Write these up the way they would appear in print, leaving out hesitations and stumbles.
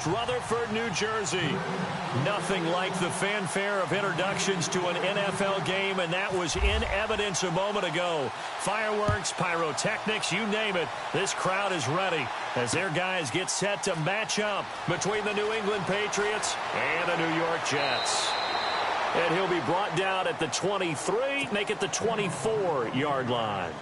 West Rutherford, New Jersey. Nothing like the fanfare of introductions to an NFL game, and that was in evidence a moment ago. Fireworks, pyrotechnics, you name it. This crowd is ready as their guys get set to match up between the New England Patriots and the New York Jets. And he'll be brought down at the 23, make it the 24-yard line.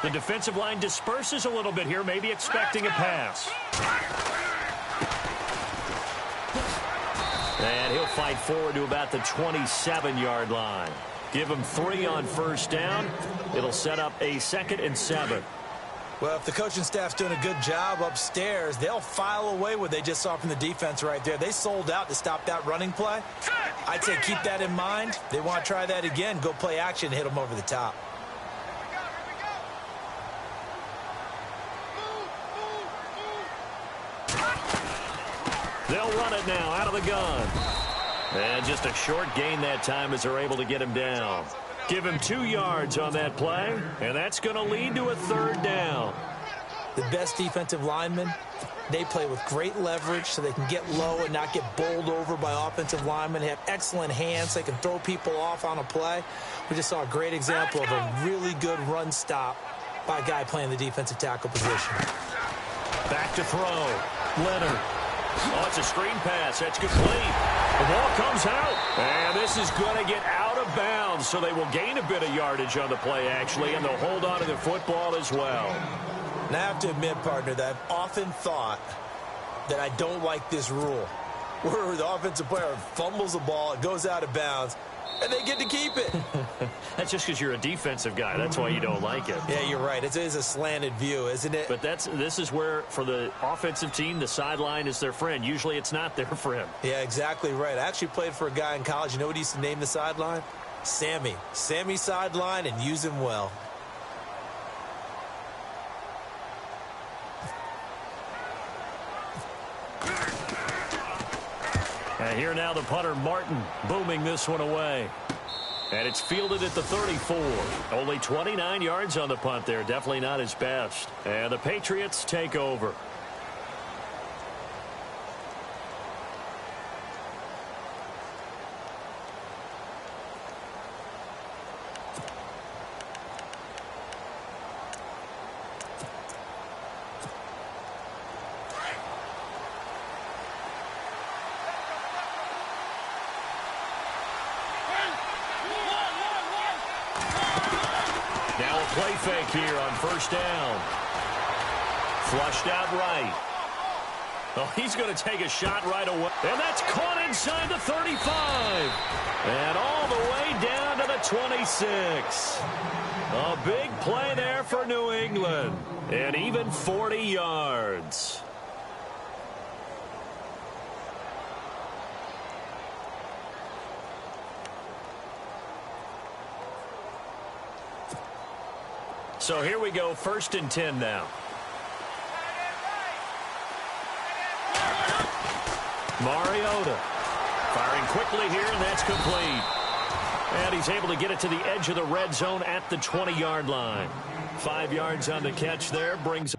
The defensive line disperses a little bit here, maybe expecting a pass. And he'll fight forward to about the 27-yard line. Give him 3 on first down. It'll set up a 2nd and 7. Well, if the coaching staff's doing a good job upstairs, they'll file away what they just saw from the defense right there. They sold out to stop that running play. I'd say keep that in mind. They want to try that again. Go play action and hit them over the top. They'll run it now out of the gun. And just a short gain that time as they're able to get him down. Give him 2 yards on that play, and that's going to lead to a 3rd down. The best defensive linemen, they play with great leverage so they can get low and not get bowled over by offensive linemen. They have excellent hands. They can throw people off on a play. We just saw a great example of a really good run stop by a guy playing the defensive tackle position. Back to throw. Leonard. Oh, it's a screen pass. That's complete. The ball comes out. And this is going to get out of bounds, so they will gain a bit of yardage on the play, actually, and they'll hold on to the football as well. And I have to admit, partner, that I've often thought that I don't like this rule, where the offensive player fumbles the ball, it goes out of bounds, and they get to keep it. That's just because you're a defensive guy. That's why you don't like it. Yeah, you're right. It is a slanted view, isn't it? But this is where, for the offensive team, the sideline is their friend. Usually it's not there for him. Yeah, exactly right. I actually played for a guy in college. You know what he used to name the sideline? Sammy. Sammy sideline, and use him well. And here now the punter, Martin, booming this one away. And it's fielded at the 34. Only 29 yards on the punt there. Definitely not his best. And the Patriots take over. Play fake here on first down. Flushed out right. Oh, he's going to take a shot right away. And that's caught inside the 35. And all the way down to the 26. A big play there for New England. And even 40 yards. So here we go, 1st and 10 now. Mariota firing quickly here, and that's complete. And he's able to get it to the edge of the red zone at the 20-yard line. 5 yards on the catch there, brings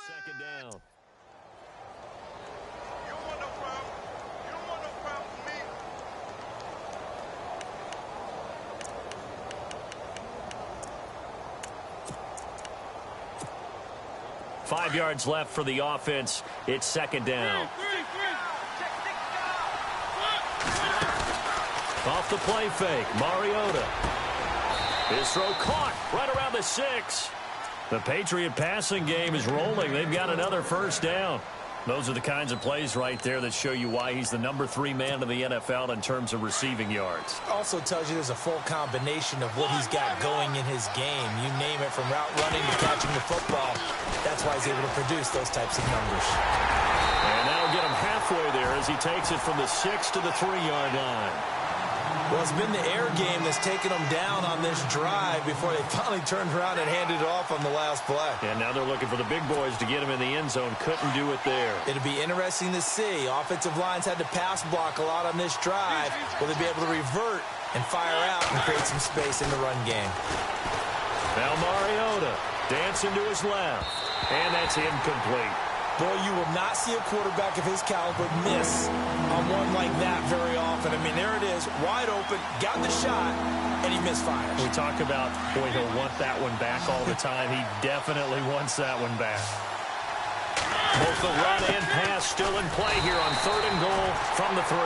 second down. You don't want no problem. You don't want no problem with me. 5 yards left for the offense. It's second down. Off the play fake, Mariota. His throw caught right around the 6. The Patriot passing game is rolling. They've got another first down. Those are the kinds of plays right there that show you why he's the #3 man in the NFL in terms of receiving yards. Also tells you there's a full combination of what he's got going in his game. You name it, from route running to catching the football. That's why he's able to produce those types of numbers. And that'll get him halfway there as he takes it from the 6 to the 3-yard line. Well, it's been the air game that's taken them down on this drive before they finally turned around and handed it off on the last play. And now they're looking for the big boys to get him in the end zone. Couldn't do it there. It'll be interesting to see. Offensive lines had to pass block a lot on this drive. Will they be able to revert and fire out and create some space in the run game? Now Mariota dancing to his left. And that's incomplete. Boy, you will not see a quarterback of his caliber miss on one like that very often. I mean, there it is, wide open, got the shot, and he misfires. We talk about, boy, he'll want that one back all the time. He definitely wants that one back. Both the run and pass still in play here on 3rd and goal from the 3.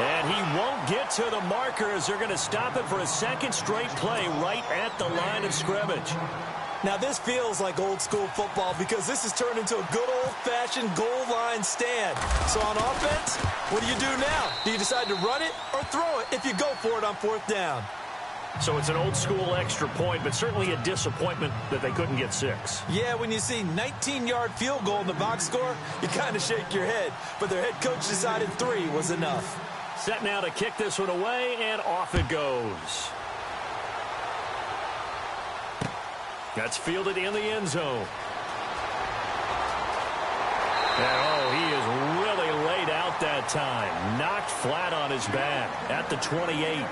And he won't get to the marker as they're going to stop it for a second straight play right at the line of scrimmage. Now, this feels like old-school football because this has turned into a good old-fashioned goal line stand. So on offense, what do you do now? Do you decide to run it or throw it if you go for it on 4th down? So it's an old-school extra point, but certainly a disappointment that they couldn't get 6. Yeah, when you see 19-yard field goal in the box score, you kind of shake your head. But their head coach decided 3 was enough. Set now to kick this one away, and off it goes. That's fielded in the end zone. And, oh, he is really laid out that time. Knocked flat on his back at the 28.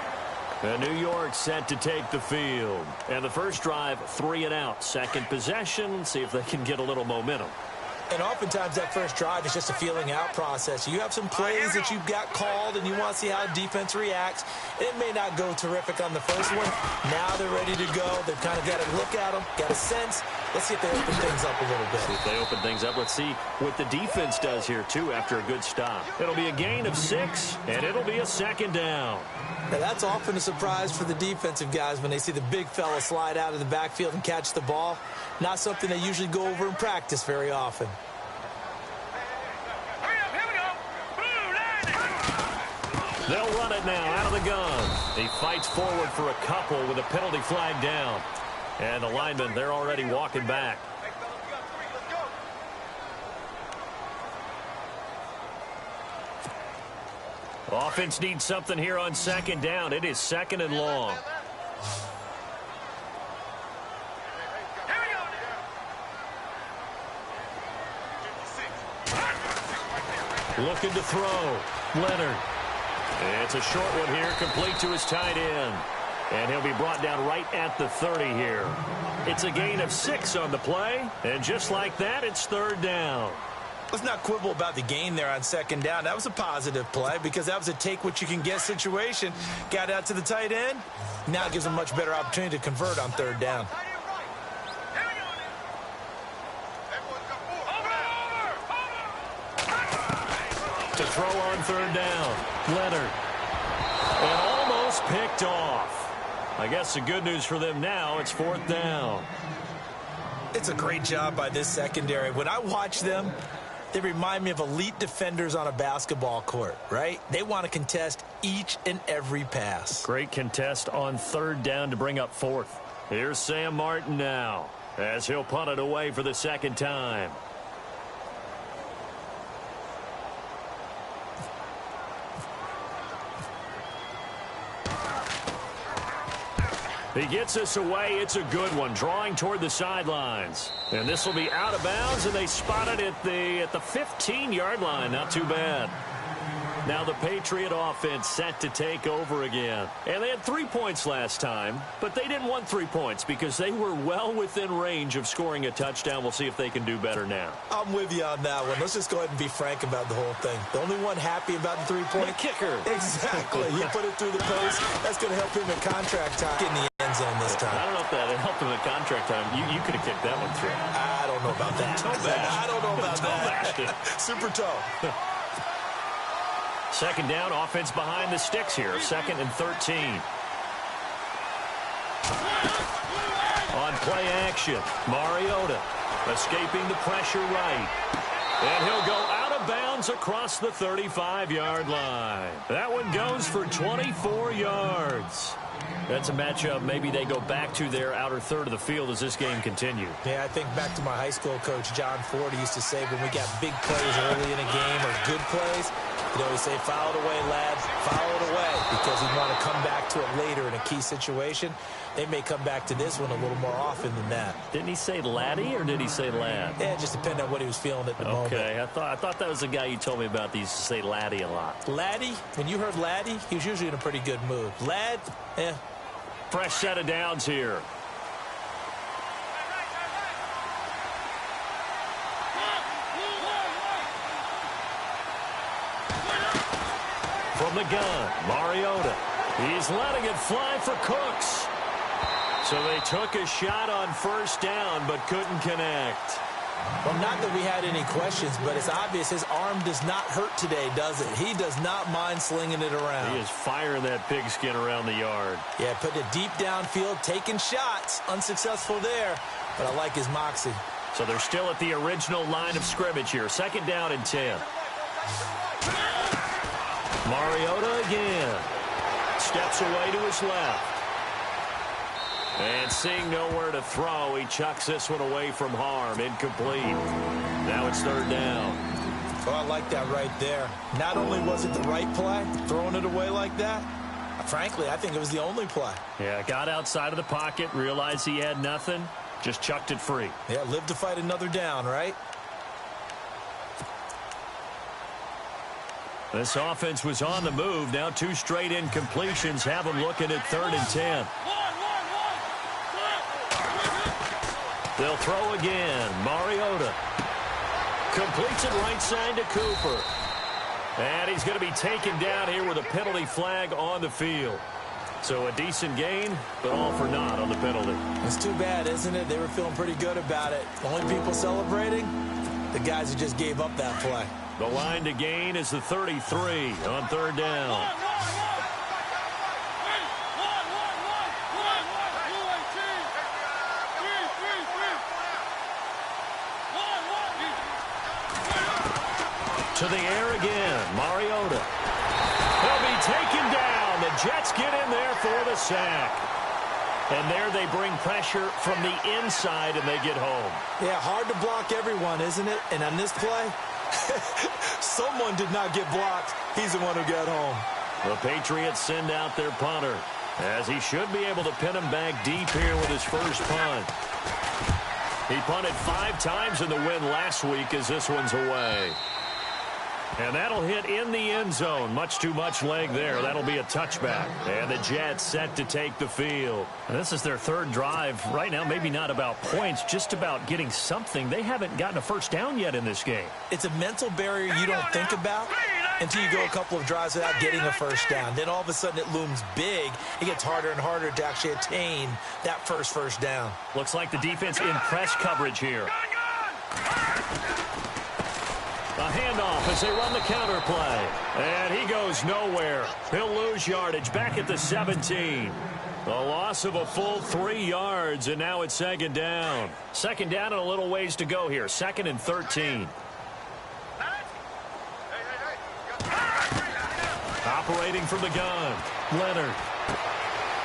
And New York set to take the field. And the first drive, 3 and out. Second possession, see if they can get a little momentum. And oftentimes that first drive is just a feeling out process. You have some plays that you've got called and you want to see how defense reacts. It may not go terrific on the first one. Now they're ready to go. They've kind of got to look at them, got a sense. Let's see if they open things up a little bit. See if they open things up. Let's see what the defense does here, too, after a good stop. It'll be a gain of 6, and it'll be a 2nd down. Now, that's often a surprise for the defensive guys when they see the big fella slide out of the backfield and catch the ball. Not something they usually go over in practice very often. They'll run it now out of the gun. He fights forward for a couple with a penalty flag down. And the linemen, they're already walking back. Offense needs something here on 2nd down. It is 2nd and long. Looking to throw. Leonard. It's a short one here, complete to his tight end. And he'll be brought down right at the 30 here. It's a gain of 6 on the play. And just like that, it's 3rd down. Let's not quibble about the gain there on 2nd down. That was a positive play because that was a take-what-you-can-get situation. Got out to the tight end. Now it gives them a much better opportunity to convert on 3rd down. To throw on 3rd down. Leonard. And almost picked off. I guess the good news for them now, it's 4th down. It's a great job by this secondary. When I watch them, they remind me of elite defenders on a basketball court, right? They want to contest each and every pass. Great contest on 3rd down to bring up 4th. Here's Sam Martin now as he'll punt it away for the 2nd time. He gets us away. It's a good one, drawing toward the sidelines. And this will be out of bounds, and they spot it at the 15-yard line. Not too bad. Now the Patriot offense set to take over again. And they had 3 points last time, but they didn't want 3 points because they were well within range of scoring a touchdown. We'll see if they can do better now. I'm with you on that one. Let's just go ahead and be frank about the whole thing. The only one happy about the 3-point kicker. Exactly. He put it through the post. That's going to help him in contract time. Get in the end zone this time. I don't know if that helped him in contract time. You could have kicked that one through. I don't know about that. Toe bash. I don't know about that. Super toe. 2nd down, offense behind the sticks here. 2nd and 13. On play action, Mariota escaping the pressure right. And he'll go out of bounds across the 35-yard line. That one goes for 24 yards. That's a matchup maybe they go back to their outer third of the field as this game continues. Yeah, I think back to my high school coach, John Ford. He used to say when we got big plays early in a game or good plays, he'd always say, foul it away, lads, foul it away, because he'd want to come back to it later in a key situation. They may come back to this one a little more often than that. Didn't he say laddie or did he say lad? Yeah, it just depended on what he was feeling at the moment. Okay, I thought that was the guy you told me about that used to say laddie a lot. Laddie, when you heard laddie, he was usually in a pretty good mood. Lad, Fresh set of downs here. From the gun, Mariota. He's letting it fly for Cooks. So they took a shot on first down, but couldn't connect. Well, not that we had any questions, but it's obvious his arm does not hurt today, does it? He does not mind slinging it around. He is firing that pigskin around the yard. Yeah, putting it deep downfield, taking shots. Unsuccessful there, but I like his moxie. So they're still at the original line of scrimmage here. Second down and 10. Mariota again. Steps away to his left. And seeing nowhere to throw, he chucks this one away from harm. Incomplete. Now it's third down. Oh, I like that right there. Not only was it the right play, throwing it away like that, frankly, I think it was the only play. Yeah, got outside of the pocket, realized he had nothing, just chucked it free. Yeah, live to fight another down, right? This offense was on the move. Now two straight incompletions have them looking at third and 10. They'll throw again. Mariota completes it right side to Cooper. And he's going to be taken down here with a penalty flag on the field. So a decent gain, but all for naught on the penalty. It's too bad, isn't it? They were feeling pretty good about it. Only people celebrating, the guys who just gave up that play. The line to gain is the 33 on third down. To the air again, Mariota. He'll be taken down. The Jets get in there for the sack. And there they bring pressure from the inside, and they get home. Yeah, hard to block everyone, isn't it? And on this play, someone did not get blocked. He's the one who got home. The Patriots send out their punter, as he should be able to pin him back deep here with his first punt. He punted 5 times in the win last week as this one's away. And that'll hit in the end zone. Much too much leg there. That'll be a touchback. And the Jets set to take the field. And this is their third drive. Right now, maybe not about points, just about getting something. They haven't gotten a first down yet in this game. It's a mental barrier you don't think about until you go a couple of drives without getting a first down. Then all of a sudden it looms big. It gets harder and harder to actually attain that first down. Looks like the defense in press coverage here. A handoff as they run the counter play. And he goes nowhere. He'll lose yardage back at the 17. A loss of a full 3 yards, and now it's second down. Second down and a little ways to go here. Second and 13. Operating from the gun. Leonard.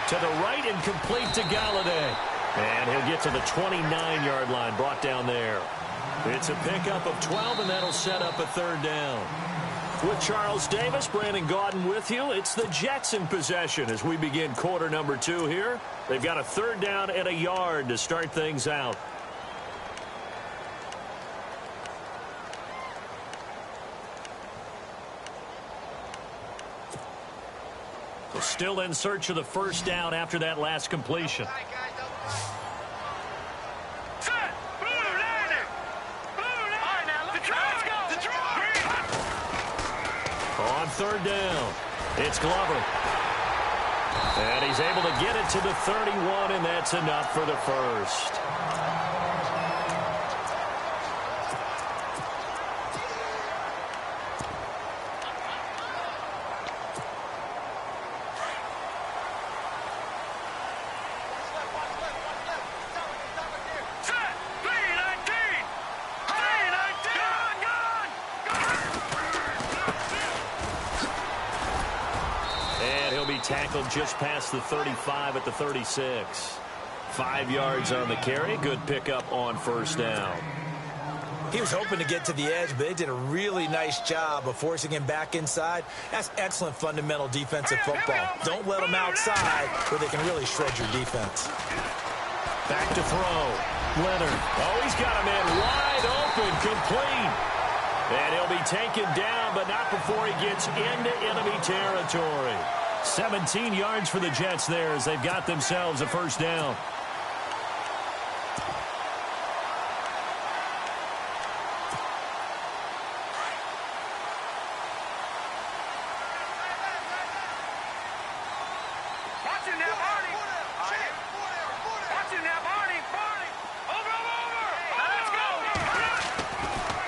To the right and complete to Galladay. And he'll get to the 29-yard line, brought down there. It's a pickup of 12, and that'll set up a third down. With Charles Davis, Brandon Gaudin with you. It's the Jets in possession as we begin quarter number 2 here. They've got a third down and a yard to start things out. So still in search of the first down after that last completion. On third down, it's Glover. And he's able to get it to the 31, and that's enough for the first. tackled just past the 35 at the 36. 5 yards on the carry. Good pickup on first down. He was hoping to get to the edge, but they did a really nice job of forcing him back inside. That's excellent fundamental defensive football. Don't let him outside where they can really shred your defense. Back to throw. Leonard. Oh, he's got a man wide open, complete. And he'll be taken down, but not before he gets into enemy territory. 17 yards for the Jets there as they've got themselves a first down.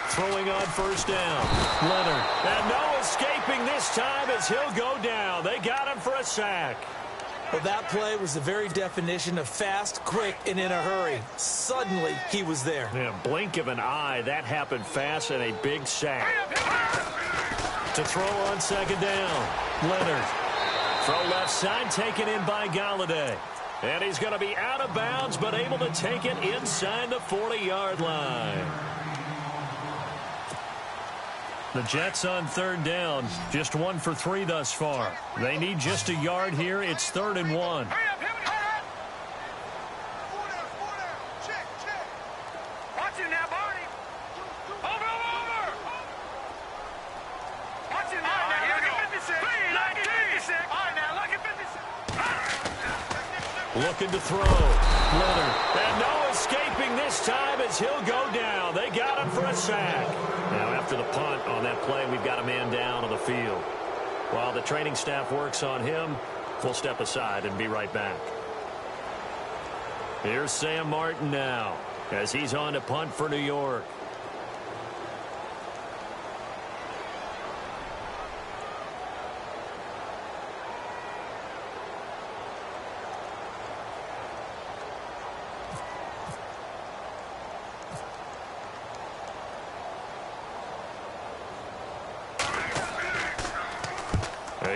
Throwing on first down. Leonard. And no escaping this time as he'll go down. They got him for a sack. Well, that play was the very definition of fast, quick, and in a hurry. Suddenly, he was there. Yeah, blink of an eye. That happened fast and a big sack. To throw on second down. Leonard. Throw left side taken in by Galladay. And he's going to be out of bounds, but able to take it inside the 40-yard line. The Jets on third down, just 1 for 3 thus far. They need just a yard here. It's 3rd and 1. Looking to throw. Leonard. And no escaping this time as he'll go down. They got him for a sack. Now after the punt on that play, we've got a man down on the field. While the training staff works on him, we'll step aside and be right back. Here's Sam Martin now as he's on to punt for New York.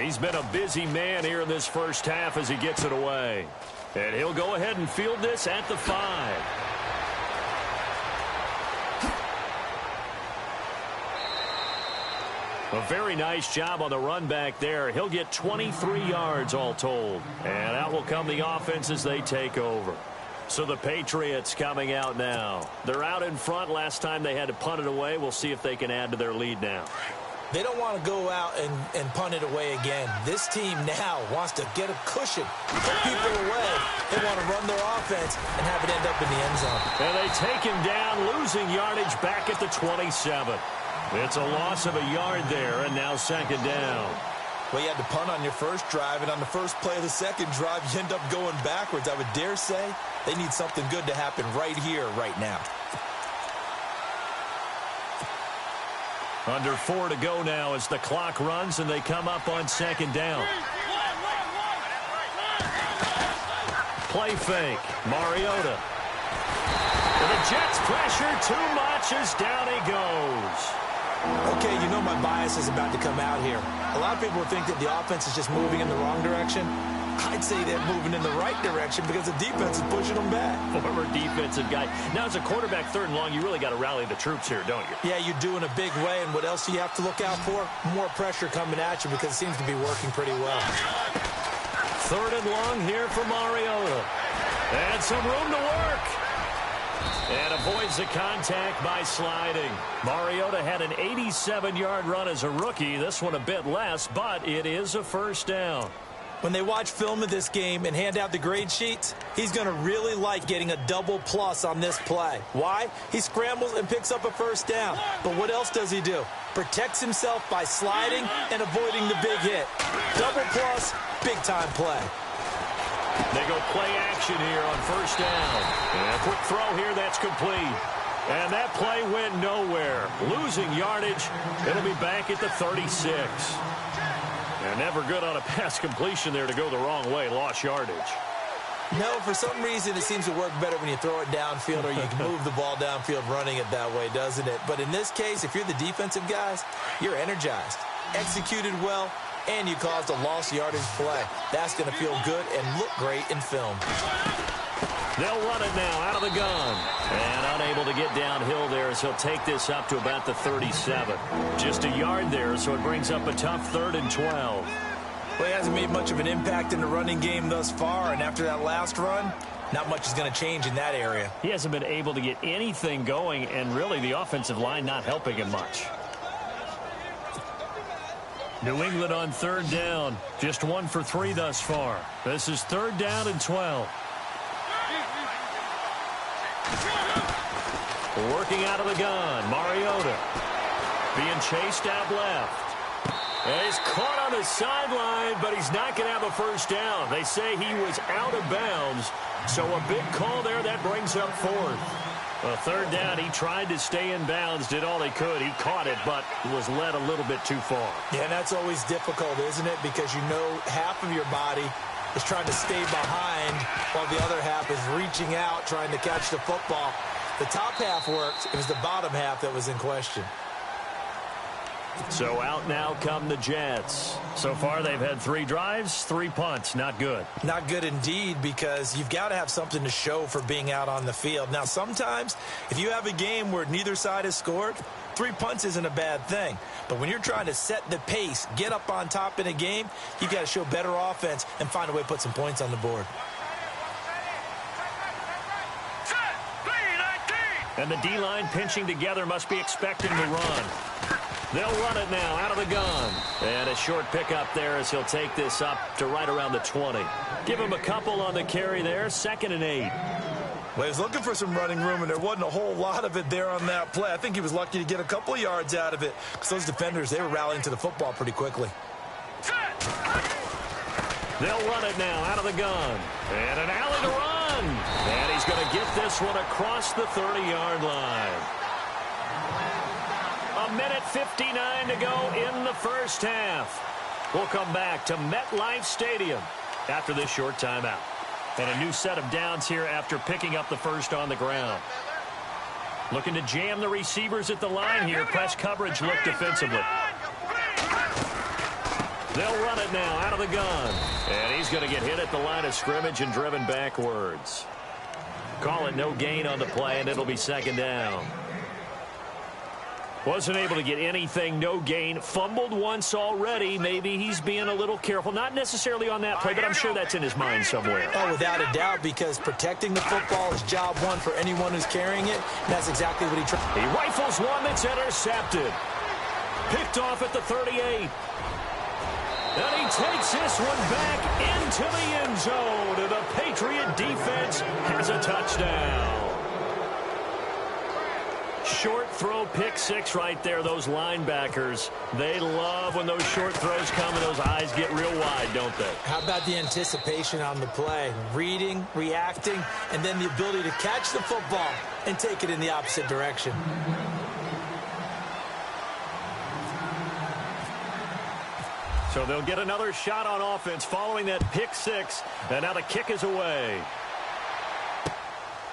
He's been a busy man here in this first half as he gets it away. And he'll go ahead and field this at the 5. A very nice job on the run back there. He'll get 23 yards all told. And out will come the offense as they take over. So the Patriots coming out now. They're out in front. Last time they had to punt it away. We'll see if they can add to their lead now. They don't want to go out and punt it away again. This team now wants to get a cushion, put people away. They want to run their offense and have it end up in the end zone. And they take him down, losing yardage back at the 27. It's a loss of a yard there, and now second down. Well, you had to punt on your first drive, and on the first play of the second drive, you end up going backwards. I would dare say they need something good to happen right here, right now. Under 4 to go now as the clock runs and they come up on second down. Play fake. Mariota. And the Jets pressure too much as down he goes. Okay, you know my bias is about to come out here. A lot of people think that the offense is just moving in the wrong direction. I'd say they're moving in the right direction because the defense is pushing them back. Former defensive guy. Now, as a quarterback, 3rd and long, you really got to rally the troops here, don't you? Yeah, you do in a big way. And what else do you have to look out for? More pressure coming at you because it seems to be working pretty well. 3rd and long here for Mariota. And some room to work. And avoids the contact by sliding. Mariota had an 87-yard run as a rookie. This one a bit less, but it is a first down. When they watch film of this game and hand out the grade sheets, he's going to really like getting a double plus on this play. Why? He scrambles and picks up a first down. But what else does he do? Protects himself by sliding and avoiding the big hit. Double plus, big-time play. They go play action here on first down. And a quick throw here that's complete. And that play went nowhere. Losing yardage. It'll be back at the 36. And never good on a pass completion there to go the wrong way. Lost yardage. No, for some reason it seems to work better when you throw it downfield or you can move the ball downfield running it that way, doesn't it? But in this case, if you're the defensive guys, you're energized. Executed well, and you caused a lost yardage play. That's going to feel good and look great in film. They'll run it now out of the gun. And unable to get downhill there as he'll take this up to about the 37. Just a yard there, so it brings up a tough 3rd and 12. Well, he hasn't made much of an impact in the running game thus far, and after that last run, not much is going to change in that area. He hasn't been able to get anything going, and really the offensive line not helping him much. New England on 3rd down. Just 1 for 3 thus far. This is 3rd down and 12. Working out of the gun, Mariota. Being chased out left. And he's caught on the sideline, but he's not going to have a first down. They say he was out of bounds, so a big call there. That brings up 4th. Well, 3rd down, he tried to stay in bounds, did all he could. He caught it, but was led a little bit too far. Yeah, and that's always difficult, isn't it? Because you know half of your body is trying to stay behind while the other half is reaching out, trying to catch the football. The top half worked. It was the bottom half that was in question. So out now come the Jets. So far they've had 3 drives, 3 punts. Not good. Not good indeed, because you've got to have something to show for being out on the field. Now, sometimes if you have a game where neither side has scored, 3 punts isn't a bad thing. But when you're trying to set the pace, get up on top in a game, you've got to show better offense and find a way to put some points on the board. And the D-line pinching together, must be expecting to run. They'll run it now out of the gun. And a short pickup there as he'll take this up to right around the 20. Give him a couple on the carry there, 2nd and 8. Well, he was looking for some running room, and there wasn't a whole lot of it there on that play. I think he was lucky to get a couple of yards out of it, because those defenders, they were rallying to the football pretty quickly. They'll run it now out of the gun. And an alley to run. And he's going to get this one across the 30-yard line. 1:59 to go in the first half. We'll come back to MetLife Stadium after this short timeout. And a new set of downs here after picking up the first on the ground. Looking to jam the receivers at the line here. Press coverage look defensively. They'll run it now out of the gun. And he's going to get hit at the line of scrimmage and driven backwards. Call it no gain on the play, and it'll be 2nd down. Wasn't able to get anything, no gain. Fumbled once already. Maybe he's being a little careful. Not necessarily on that play, but I'm sure that's in his mind somewhere. Oh, without a doubt, because protecting the football is job one for anyone who's carrying it. And that's exactly what he tried. He rifles one that's intercepted. Picked off at the 38. And he takes this one back into the end zone. And the Patriot defense has a touchdown. Short throw, pick 6 right there. Those linebackers, they love when those short throws come and those eyes get real wide, don't they? How about the anticipation on the play? Reading, reacting, and then the ability to catch the football and take it in the opposite direction. So they'll get another shot on offense following that pick 6. And now the kick is away.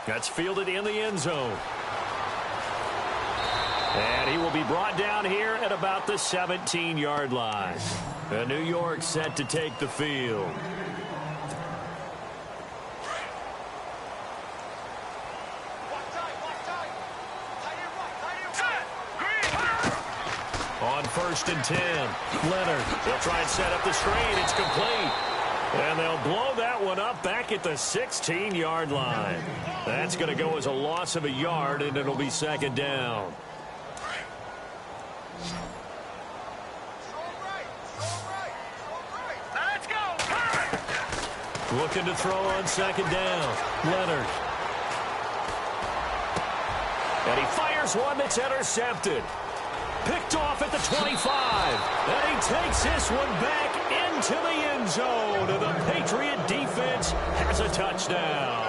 That's fielded in the end zone. And he will be brought down here at about the 17-yard line. And New York set to take the field. On 1st and 10, Leonard will try and set up the screen. It's complete. And they'll blow that one up back at the 16-yard line. That's going to go as a loss of a yard, and it'll be 2nd down. Looking to throw on 2nd down. Leonard. And he fires one that's intercepted. Picked off at the 25. And he takes this one back into the end zone. And the Patriot defense has a touchdown.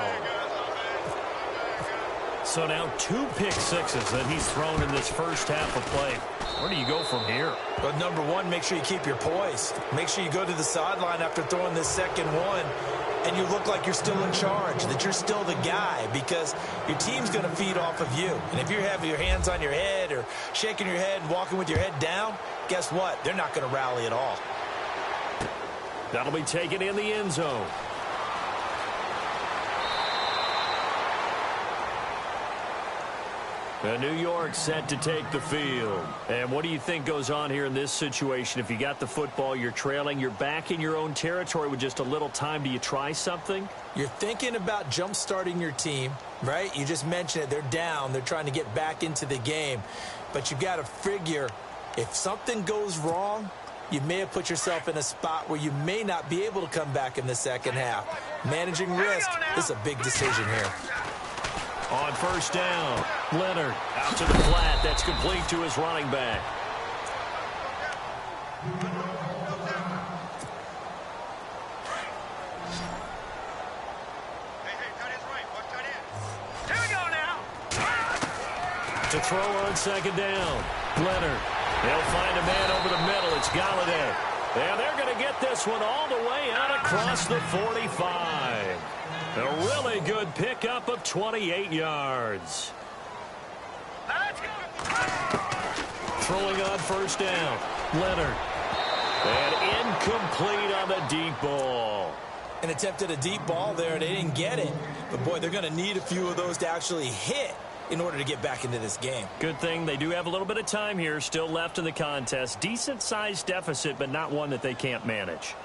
So now 2 pick 6s that he's thrown in this first half of play. Where do you go from here? But number one, make sure you keep your poise. Make sure you go to the sideline after throwing this second one, and you look like you're still in charge, that you're still the guy, because your team's going to feed off of you. And if you're having your hands on your head or shaking your head and walking with your head down, guess what? They're not going to rally at all. That'll be taken in the end zone. New York set to take the field. And what do you think goes on here in this situation? If you got the football, you're trailing, you're back in your own territory with just a little time. Do you try something? You're thinking about jump-starting your team, right? You just mentioned it. They're down. They're trying to get back into the game. But you got to figure if something goes wrong, you may have put yourself in a spot where you may not be able to come back in the second half. Managing risk is a big decision here. On first down, Leonard out to the flat. That's complete to his running back. Here we go now. To throw on second down, Leonard. They'll find a man over the middle. It's Galladay. And they're going to get this one all the way out across the 45. A really good pickup of 28 yards. Throwing on first down, Leonard. And incomplete on the deep ball. And attempted a deep ball there. They didn't get it. But, boy, they're going to need a few of those to actually hit in order to get back into this game. Good thing they do have a little bit of time here still left in the contest. Decent-sized deficit, but not one that they can't manage.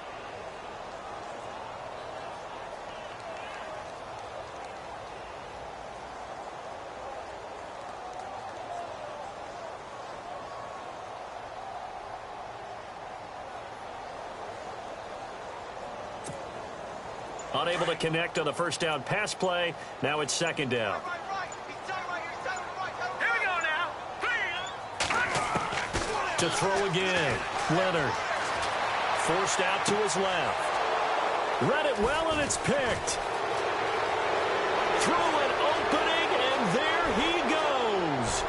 Unable to connect on the first down pass play. Now it's second down. Here we go now. To throw again, Leonard. Forced out to his left. Read it well, and it's picked. Through an opening, and there he goes.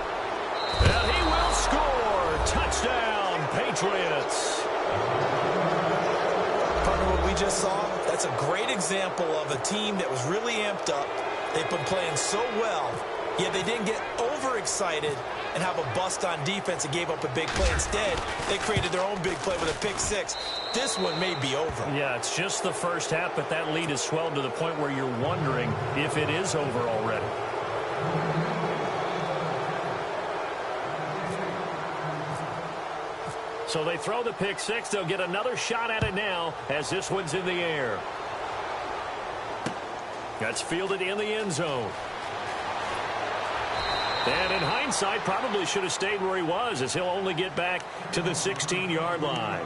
And he will score. Touchdown, Patriots. Partner, what we just saw, that's a great example of a team that was really amped up. They've been playing so well, yet they didn't get overexcited and have a bust on defense and gave up a big play. Instead, they created their own big play with a pick six. This one may be over. Yeah, it's just the first half, but that lead has swelled to the point where you're wondering if it is over already. So they throw the pick six. They'll get another shot at it now as this one's in the air. That's fielded in the end zone. And in hindsight, probably should have stayed where he was, as he'll only get back to the 16-yard line.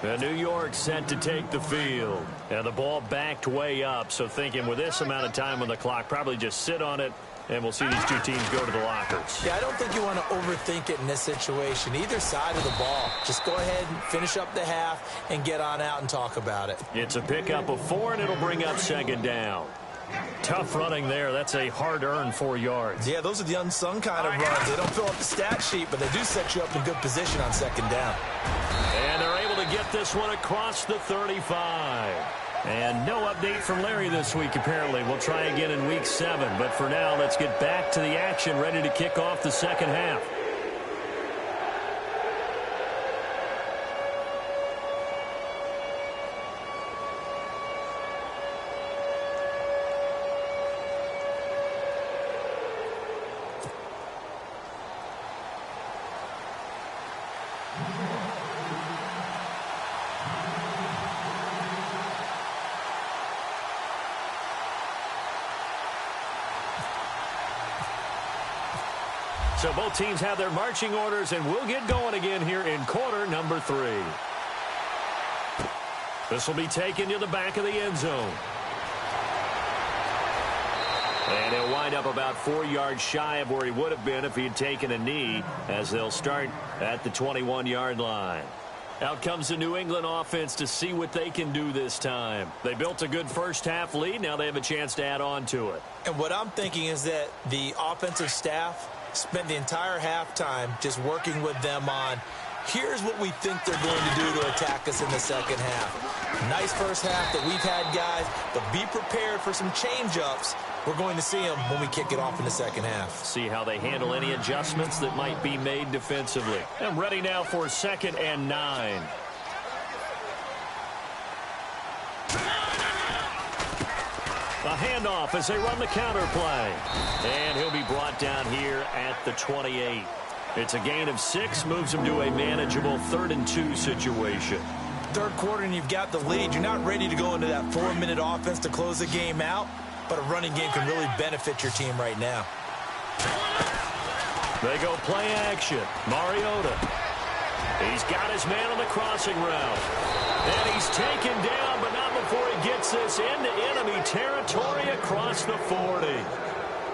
And New York set to take the field. And the ball backed way up, so thinking with this amount of time on the clock, probably just sit on it, and we'll see these two teams go to the lockers. Yeah, I don't think you want to overthink it in this situation. Either side of the ball. Just go ahead and finish up the half and get on out and talk about it. It's a pickup of 4, and it'll bring up second down. Tough running there. That's a hard-earned 4 yards. Yeah, those are the unsung kind of runs. They don't fill up the stat sheet, but they do set you up in good position on second down. And they're able to get this one across the 35. And no update from Larry this week, apparently. We'll try again in week 7. But for now, let's get back to the action, ready to kick off the second half. So both teams have their marching orders, and we'll get going again here in quarter number 3. This will be taken to the back of the end zone. And he'll wind up about 4 yards shy of where he would have been if he had taken a knee, as they'll start at the 21-yard line. Out comes the New England offense to see what they can do this time. They built a good first-half lead. Now they have a chance to add on to it. And what I'm thinking is that the offensive staff spent the entire halftime just working with them on, here's what we think they're going to do to attack us in the second half. Nice first half that we've had, guys, but be prepared for some change-ups. We're going to see them when we kick it off in the second half. See how they handle any adjustments that might be made defensively. I'm ready now for 2nd and 9. A handoff as they run the counter play. And he'll be brought down here at the 28. It's a gain of 6, moves him to a manageable 3rd and 2 situation. Third quarter and you've got the lead. You're not ready to go into that 4-minute offense to close the game out, but a running game can really benefit your team right now. They go play action. Mariota. He's got his man on the crossing route. And he's taken down, but not before he gets this into enemy territory across the 40.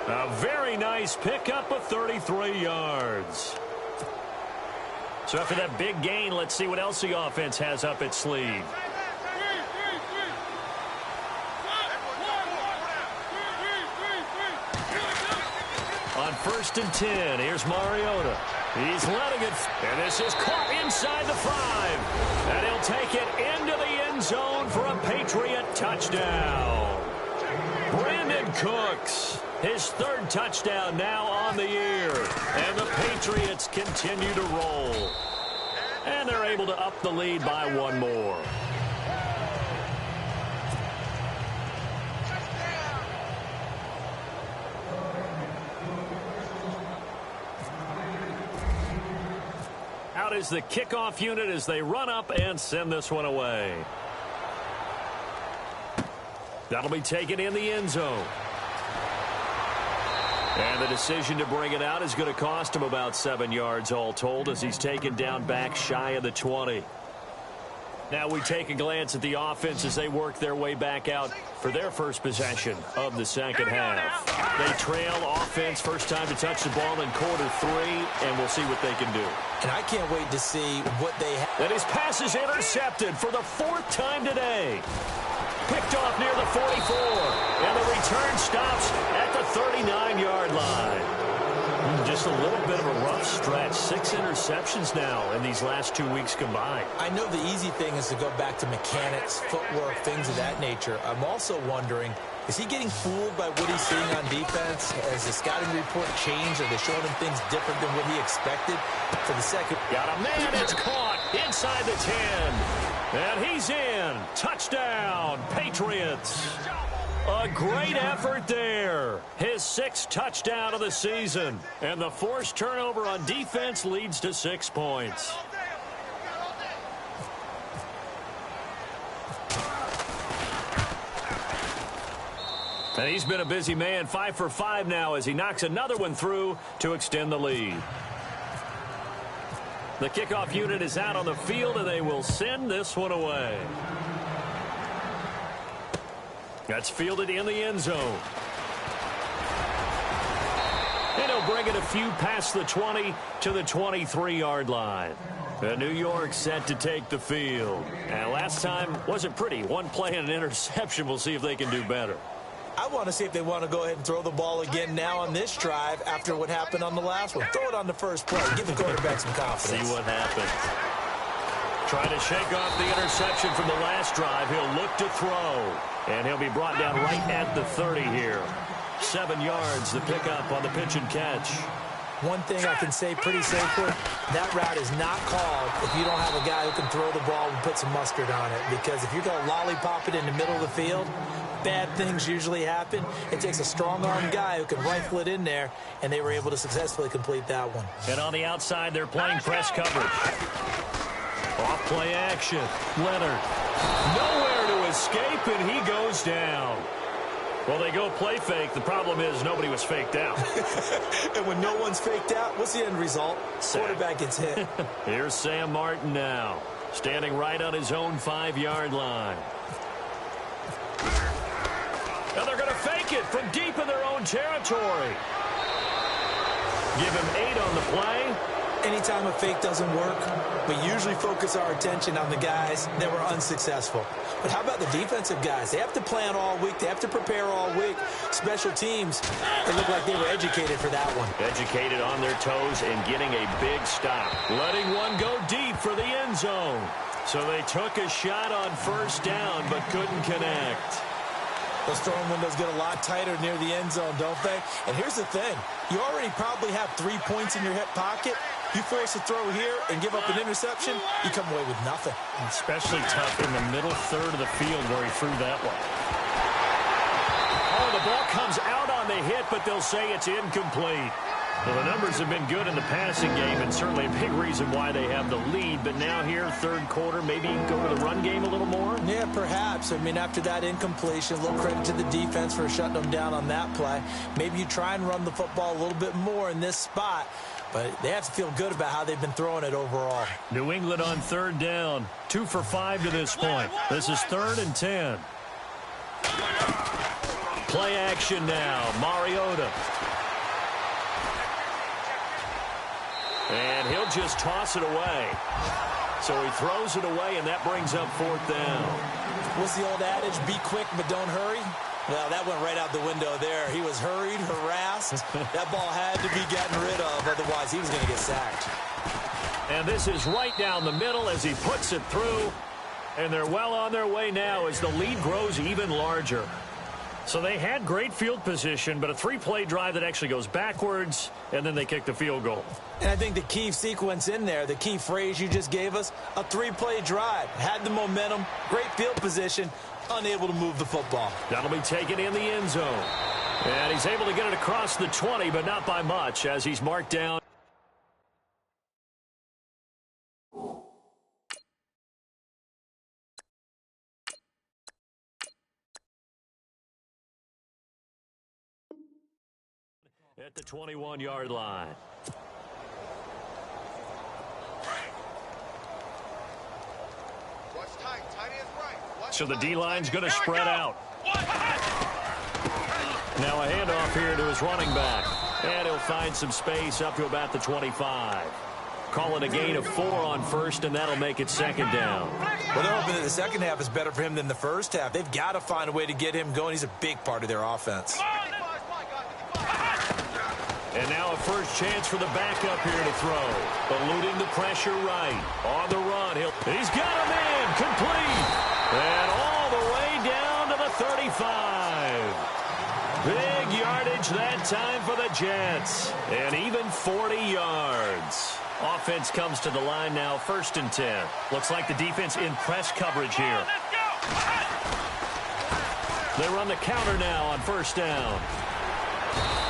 A very nice pickup of 33 yards. So after that big gain, let's see what else the offense has up its sleeve. On 1st and 10, here's Mariota. He's letting it, and this is caught inside the 5. And he'll take it into the end zone for a Patriot touchdown. Brandon Cooks, his 3rd touchdown now on the year. And the Patriots continue to roll. And they're able to up the lead by 1 more. Out is the kickoff unit as they run up and send this one away. That'll be taken in the end zone. And the decision to bring it out is going to cost him about 7 yards all told as he's taken down back shy of the 20. Now we take a glance at the offense as they work their way back out for their first possession of the second half. They trail offense, first time to touch the ball in quarter 3, and we'll see what they can do. And I can't wait to see what they have. And his pass is intercepted for the 4th time today. Picked off near the 44, and the return stops at the 39-yard line. Just a little bit of a rough stretch. 6 interceptions now in these last 2 weeks combined. I know the easy thing is to go back to mechanics, footwork, things of that nature. I'm also wondering, is he getting fooled by what he's seeing on defense? Has the scouting report changed? Are they showing him things different than what he expected? For the second. Got a man, it's caught inside the 10. And he's in. Touchdown, Patriots. A great effort there. His 6th touchdown of the season. And the forced turnover on defense leads to 6 points. And he's been a busy man, 5 for 5 now as he knocks another one through to extend the lead. The kickoff unit is out on the field, and they will send this one away. That's fielded in the end zone. And he'll bring it a few past the 20 to the 23-yard line. The New York set to take the field. And last time wasn't pretty. 1 play and an interception. We'll see if they can do better. I want to see if they want to go ahead and throw the ball again now on this drive after what happened on the last one. Throw it on the first play. Give the quarterback some confidence. See what happens. Trying to shake off the interception from the last drive. He'll look to throw. And he'll be brought down right at the 30 here. 7 yards, the pickup on the pitch and catch. One thing I can say pretty safely, that route is not called if you don't have a guy who can throw the ball and put some mustard on it. Because if you're going to lollipop it in the middle of the field, bad things usually happen. It takes a strong-armed guy who can rifle it in there, and they were able to successfully complete that one. And on the outside, they're playing press coverage. Off play action. Leonard. Nowhere to escape, and he goes down. Well, they go play fake. The problem is nobody was faked out. And when no one's faked out, what's the end result? Quarterback gets hit. Here's Sam Martin now, standing right on his own 5-yard line. Now they're going to fake it from deep in their own territory. Give him 8 on the play. Anytime a fake doesn't work, we usually focus our attention on the guys that were unsuccessful. But how about the defensive guys? They have to plan all week. They have to prepare all week. Special teams, they look like they were educated for that one. Educated on their toes and getting a big stop. Letting one go deep for the end zone. So they took a shot on first down but couldn't connect. Those throwing windows get a lot tighter near the end zone, don't they? And here's the thing. You already probably have 3 points in your hip pocket. You force a throw here and give up an interception, you come away with nothing. Especially tough in the middle third of the field where he threw that one. the ball comes out on the hit, but they'll say it's incomplete. Well, the numbers have been good in the passing game, and certainly a big reason why they have the lead. But now here, third quarter, maybe go to the run game a little more? Yeah, perhaps. I mean, after that incompletion, a little credit to the defense for shutting them down on that play. Maybe you try and run the football a little bit more in this spot, but they have to feel good about how they've been throwing it overall. New England on third down. 2 for 5 to this point. This is 3rd and 10. Play action now. Mariota. And he'll just toss it away. So he throws it away, and that brings up 4th down. What's the old adage? Be quick, but don't hurry. Well, that went right out the window there. He was hurried, harassed. That ball had to be gotten rid of. Otherwise, he was going to get sacked. And this is right down the middle as he puts it through. And they're well on their way now as the lead grows even larger. So they had great field position, but a 3-play drive that actually goes backwards, and then they kick the field goal. And I think the key sequence in there, the key phrase you just gave us, a 3-play drive. Had the momentum, great field position, unable to move the football. That'll be taken in the end zone. And he's able to get it across the 20, but not by much as he's marked down. At the 21-yard line. So the D-line's going to spread out. Now a handoff here to his running back. And he'll find some space up to about the 25. Call it a gain of 4 on first, and that'll make it 2nd down. Well, they're hoping that the second half is better for him than the first half. They've got to find a way to get him going. He's a big part of their offense. And now a first chance for the backup here to throw. Eluding the pressure right. On the run. He's got a man. Complete. And all the way down to the 35. Big yardage that time for the Jets. And even 40 yards. Offense comes to the line now. 1st and 10. Looks like the defense in press coverage here. They run the counter now on 1st down.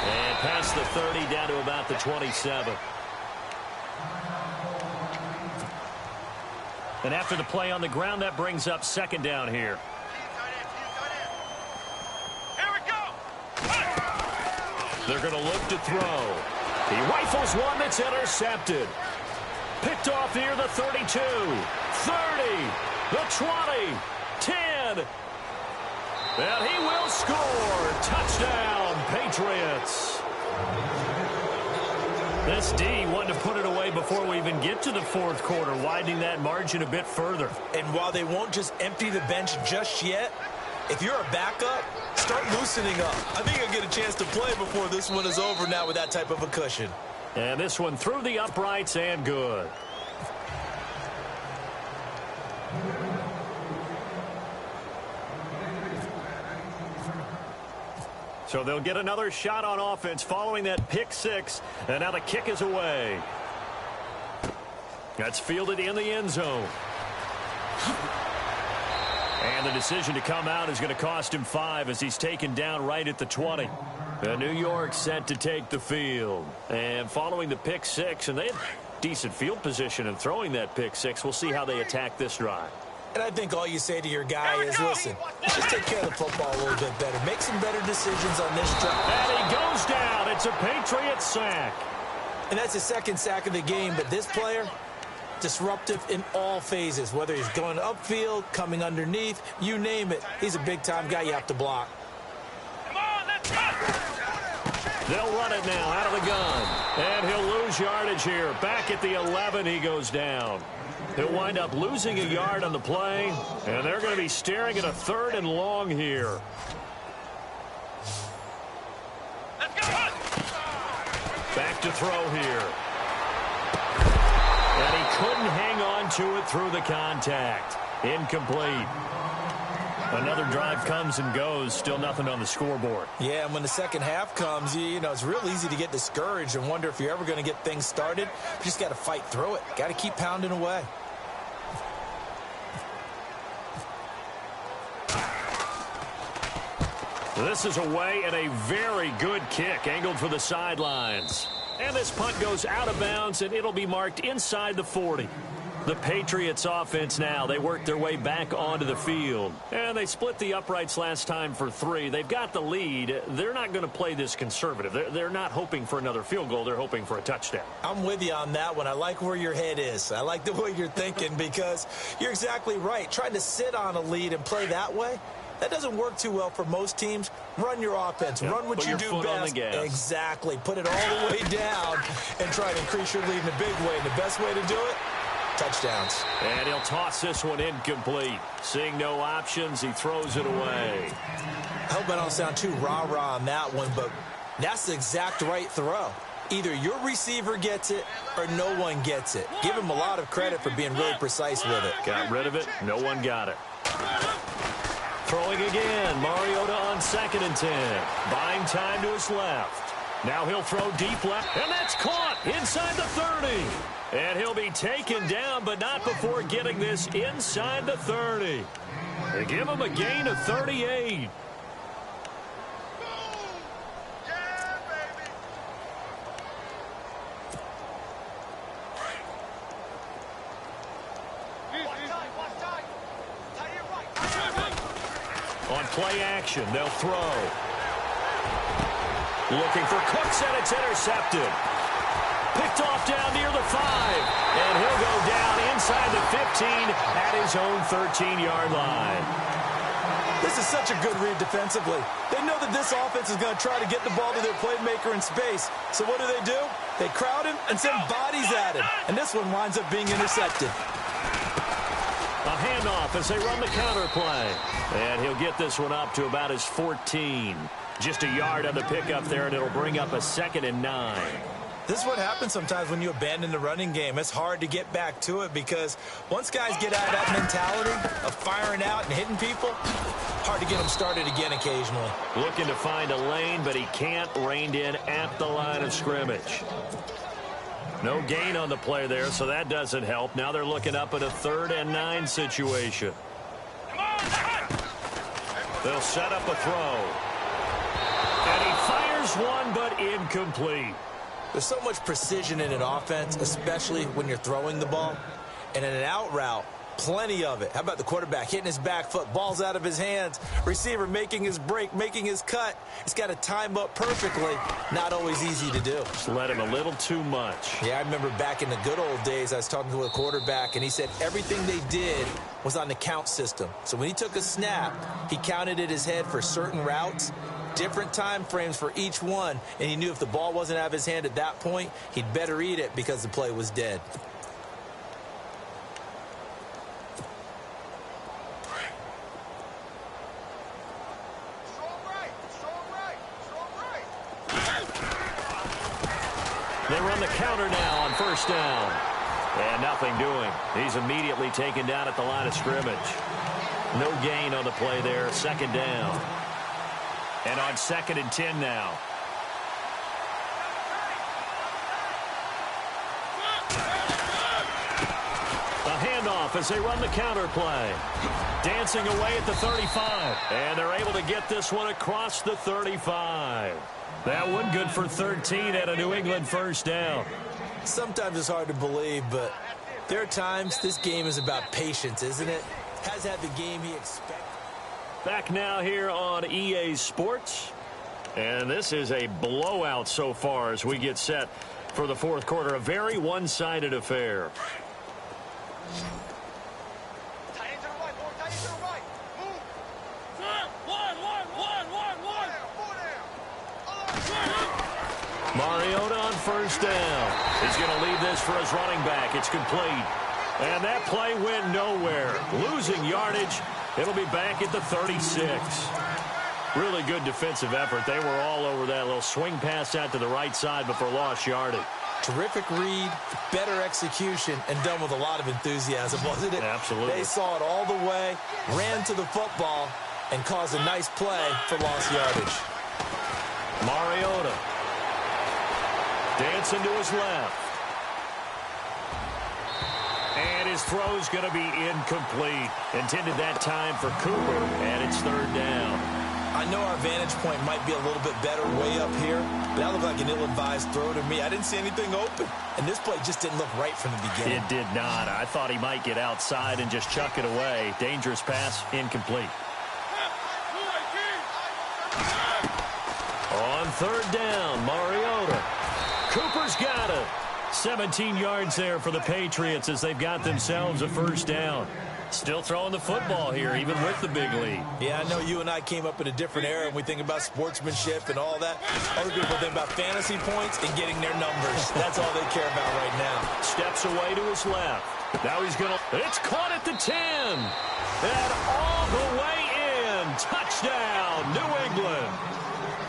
And past the 30 down to about the 27. And after the play on the ground, that brings up 2nd down here. Here we go. They're going to look to throw. He rifles one that's intercepted. Picked off near the 32, 30, the 20, 10. And he will score. Touchdown, Patriots. This D wanted to put it away before we even get to the 4th quarter, widening that margin a bit further. And while they won't just empty the bench just yet, if you're a backup, start loosening up. I think you'll get a chance to play before this one is over now with that type of a cushion. And this one through the uprights and good. So they'll get another shot on offense following that pick 6. And now the kick is away. That's fielded in the end zone. And the decision to come out is going to cost him 5 as he's taken down right at the 20. And New York set to take the field. And following the pick 6, and they had decent field position in throwing that pick 6. We'll see how they attack this drive. And I think all you say to your guy is, listen, just take care of the football a little bit better. Make some better decisions on this drive. And he goes down. It's a Patriot sack. And that's the 2nd sack of the game. But this player, disruptive in all phases, whether he's going upfield, coming underneath, you name it. He's a big-time guy you have to block. Come on, let's go. They'll run it now out of the gun. And he'll lose yardage here. Back at the 11, he goes down. He'll wind up losing a yard on the play, and they're going to be staring at a 3rd and long here. Let's go. Back to throw here. And he couldn't hang on to it through the contact. Incomplete. Another drive comes and goes. Still nothing on the scoreboard. Yeah, and when the second half comes, you know, it's real easy to get discouraged and wonder if you're ever going to get things started. You just got to fight through it. Got to keep pounding away. This is away and a very good kick angled for the sidelines. And this punt goes out of bounds, and it'll be marked inside the 40. The Patriots offense now, they work their way back onto the field. And they split the uprights last time for 3. They've got the lead. They're not going to play this conservative. They're not hoping for another field goal. They're hoping for a touchdown. I'm with you on that one. I like where your head is. I like the way you're thinking because you're exactly right. Trying to sit on a lead and play that way, that doesn't work too well for most teams. Run your offense. Run what you do best. Exactly. Put it all the way down and try to increase your lead in a big way. And the best way to do it, touchdowns. And he'll toss this one incomplete. Seeing no options, he throws it away. I hope I don't sound too rah-rah on that one, but that's the exact right throw. Either your receiver gets it or no one gets it. Give him a lot of credit for being really precise with it. Got rid of it. No one got it. Throwing again. Mariota on 2nd and 10. Buying time to his left. Now he'll throw deep left. And that's caught inside the 30. And he'll be taken down, but not before getting this inside the 30. They give him a gain of 38. On play action, they'll throw. Looking for Cooks, and it's intercepted. Picked off down near the 5. And he'll go down inside the 15 at his own 13-yard line. This is such a good read defensively. They know that this offense is going to try to get the ball to their playmaker in space. So what do? They crowd him and send bodies at him. And this one winds up being intercepted. A handoff as they run the counter play. And he'll get this one up to about his 14. Just a yard on the pickup there, and it'll bring up a 2nd and 9. This is what happens sometimes when you abandon the running game. It's hard to get back to it because once guys get out of that mentality of firing out and hitting people, hard to get them started again occasionally. Looking to find a lane, but he can't. Reined in at the line of scrimmage. No gain on the play there, so that doesn't help. Now they're looking up at a 3rd and 9 situation. They'll set up a throw. And he fires one, but incomplete. There's so much precision in an offense, especially when you're throwing the ball. And in an out route, plenty of it. How about the quarterback hitting his back foot, balls out of his hands, receiver making his break, making his cut. He's got to time up perfectly. Not always easy to do. Just let him a little too much. Yeah, I remember back in the good old days, I was talking to a quarterback, and he said everything they did was on the count system. So when he took a snap, he counted in his head for certain routes, different time frames for each one, and he knew if the ball wasn't out of his hand at that point, he'd better eat it because the play was dead. They run the counter now on 1st down. And nothing doing. He's immediately taken down at the line of scrimmage. No gain on the play there. 2nd down. And on 2nd and 10 now. A handoff as they run the counter play. Dancing away at the 35. And they're able to get this one across the 35. That one good for 13 at a New England 1st down. Sometimes it's hard to believe, but there are times this game is about patience, isn't it? Has had the game he expected. Back now here on EA Sports. And this is a blowout so far as we get set for the 4th quarter. A very one-sided affair. Mariota on 1st down. He's going to leave this for his running back. It's complete. And that play went nowhere. Losing yardage. It'll be back at the 36. Really good defensive effort. They were all over that little swing pass out to the right side before lost yardage. Terrific read, better execution, and done with a lot of enthusiasm, wasn't it? Absolutely. They saw it all the way, ran to the football, and caused a nice play for lost yardage. Mariota. Dancing to his left. And his throw's going to be incomplete. Intended that time for Cooper, and it's 3rd down. I know our vantage point might be a little bit better way up here, but that looked like an ill-advised throw to me. I didn't see anything open, and this play just didn't look right from the beginning. It did not. I thought he might get outside and just chuck it away. Dangerous pass, incomplete. On third down, Mariota. Cooper's got it. 17 yards there for the Patriots as they've got themselves a first down. Still throwing the football here, even with the big lead. Yeah, I know you and I came up in a different era, and we think about sportsmanship and all that. Other people think about fantasy points and getting their numbers. That's all they care about right now. Steps away to his left. Now he's going to... It's caught at the 10. And all the way in. Touchdown, New England.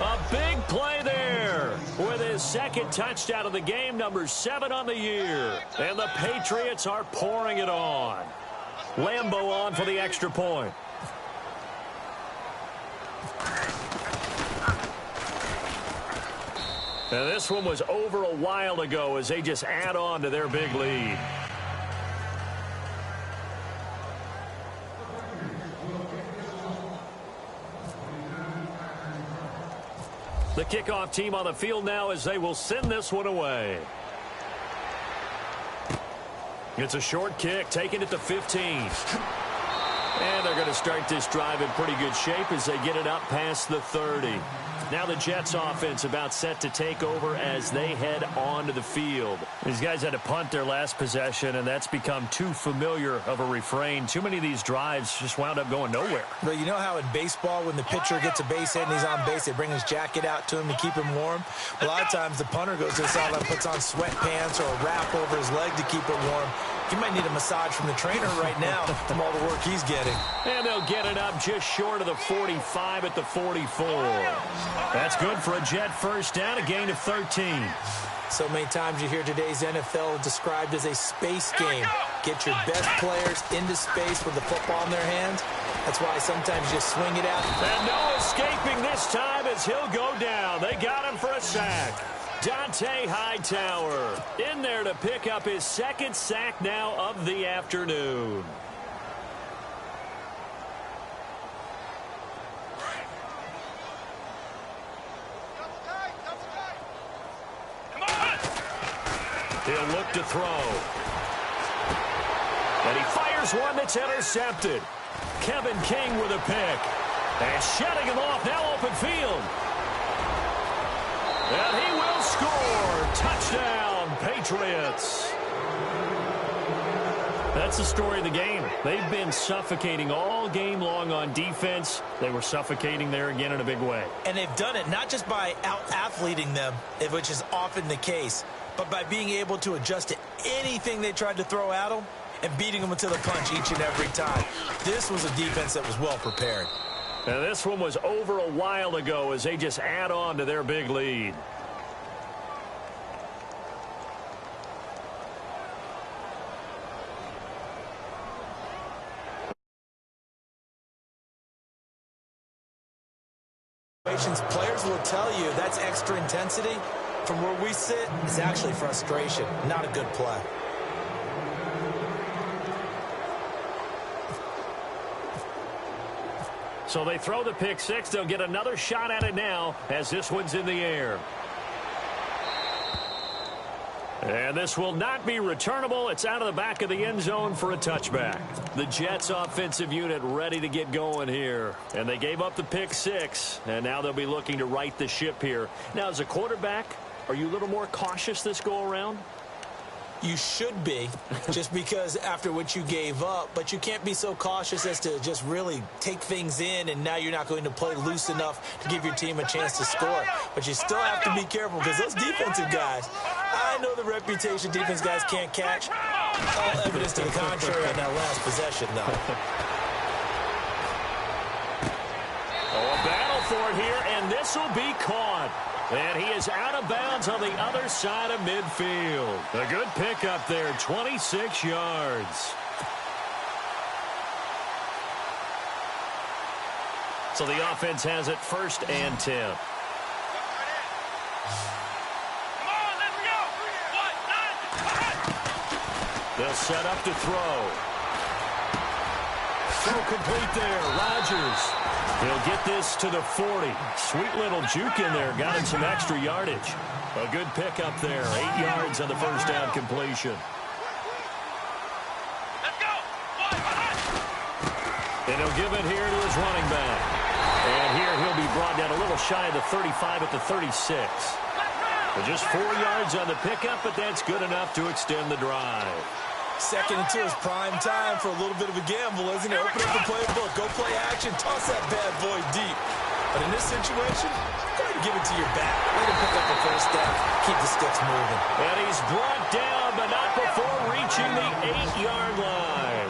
A big play there with his second touchdown of the game, number 7 on the year. And the Patriots are pouring it on. Lambeau on for the extra point. And this one was over a while ago as they just add on to their big lead. The kickoff team on the field now as they will send this one away. It's a short kick, taken at the 15. And they're going to start this drive in pretty good shape as they get it up past the 30. Now the Jets offense about set to take over as they head onto the field. These guys had to punt their last possession, and that's become too familiar of a refrain. Too many of these drives just wound up going nowhere. But you know how in baseball, when the pitcher gets a base hit and he's on base, they bring his jacket out to him to keep him warm? A lot of times the punter goes to the sideline, puts on sweatpants or a wrap over his leg to keep it warm. He might need a massage from the trainer right now from all the work he's getting. And they'll get it up just short of the 45 at the 44. That's good for a Jet first down, a gain of 13. So many times you hear today's NFL described as a space game. Get your best players into space with the football in their hands. That's why sometimes you just swing it out. And no escaping this time as he'll go down. They got him for a sack. Dante Hightower in there to pick up his second sack now of the afternoon. He'll look to throw. And he fires one that's intercepted. Kevin King with a pick. And shutting him off, now open field. And he will score. Touchdown, Patriots. That's the story of the game. They've been suffocating all game long on defense. They were suffocating there again in a big way. And they've done it not just by out-athleting them, which is often the case, but by being able to adjust to anything they tried to throw at them and beating them to the punch each and every time. This was a defense that was well prepared. And this one was over a while ago as they just add on to their big lead. Players will tell you that's extra intensity. From where we sit, it's actually frustration, not a good play. So they throw the pick six. They'll get another shot at it now as this one's in the air. And this will not be returnable. It's out of the back of the end zone for a touchback. The Jets offensive unit ready to get going here. And they gave up the pick six. And now they'll be looking to right the ship here. Now, as a quarterback, are you a little more cautious this go around? You should be, just because after what you gave up, but you can't be so cautious as to just really take things in, and now you're not going to play loose enough to give your team a chance to score. But you still have to be careful because those defensive guys, I know the reputation defense guys can't catch. All evidence to the contrary on that last possession, though. Oh, a battle for it here, and this will be caught. And he is out of bounds on the other side of midfield. A good pickup there, 26 yards. So the offense has it first and 10. They'll set up to throw. Throw complete there. Rodgers. He'll get this to the 40. Sweet little juke in there. Got him some extra yardage. A good pickup there. 8 yards on the first down completion. Let's go. And he'll give it here to his running back. And here he'll be brought down a little shy of the 35 at the 36. But just 4 yards on the pickup, but that's good enough to extend the drive. Second and 2 is prime time for a little bit of a gamble, isn't it? Open up the playbook, go play action, toss that bad boy deep. But in this situation, go ahead and give it to your back. Let him pick up the first down, keep the sticks moving. And he's brought down, but not before reaching the 8-yard line.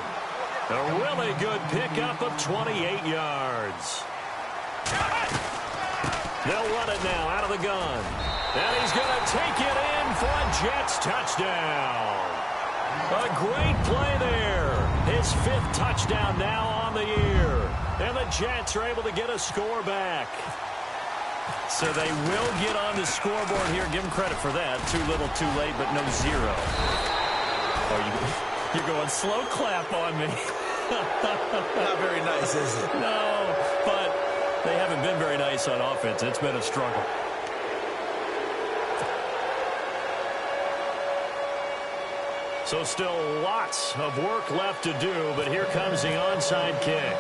A really good pickup of 28 yards. They'll run it now out of the gun. And he's going to take it in for a Jets touchdown. A great play there. His 5th touchdown now on the year. And the Jets are able to get a score back. So they will get on the scoreboard here. Give them credit for that. Too little, too late, but no 0. Oh, you're going slow clap on me. Not very nice, is it? No, but they haven't been very nice on offense. It's been a struggle. So still lots of work left to do, but here comes the onside kick.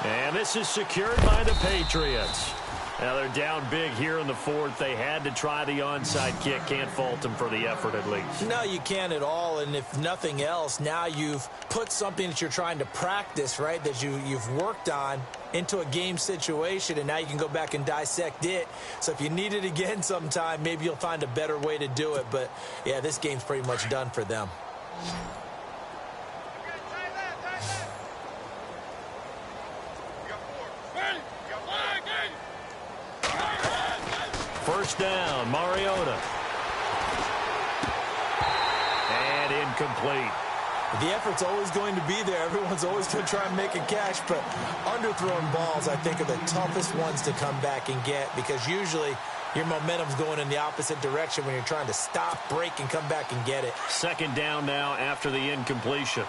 And this is secured by the Patriots. Now they're down big here in the 4th. They had to try the onside kick. Can't fault them for the effort at least. No, you can't at all. And if nothing else, now you've put something that you're trying to practice, right, that you've worked on into a game situation, and now you can go back and dissect it. So if you need it again sometime, maybe you'll find a better way to do it. But, yeah, this game's pretty much done for them. First down, Mariota. And incomplete. The effort's always going to be there. Everyone's always going to try and make a catch, but underthrown balls, I think, are the toughest ones to come back and get because usually your momentum's going in the opposite direction when you're trying to stop, break, and come back and get it. Second down now after the incompletion.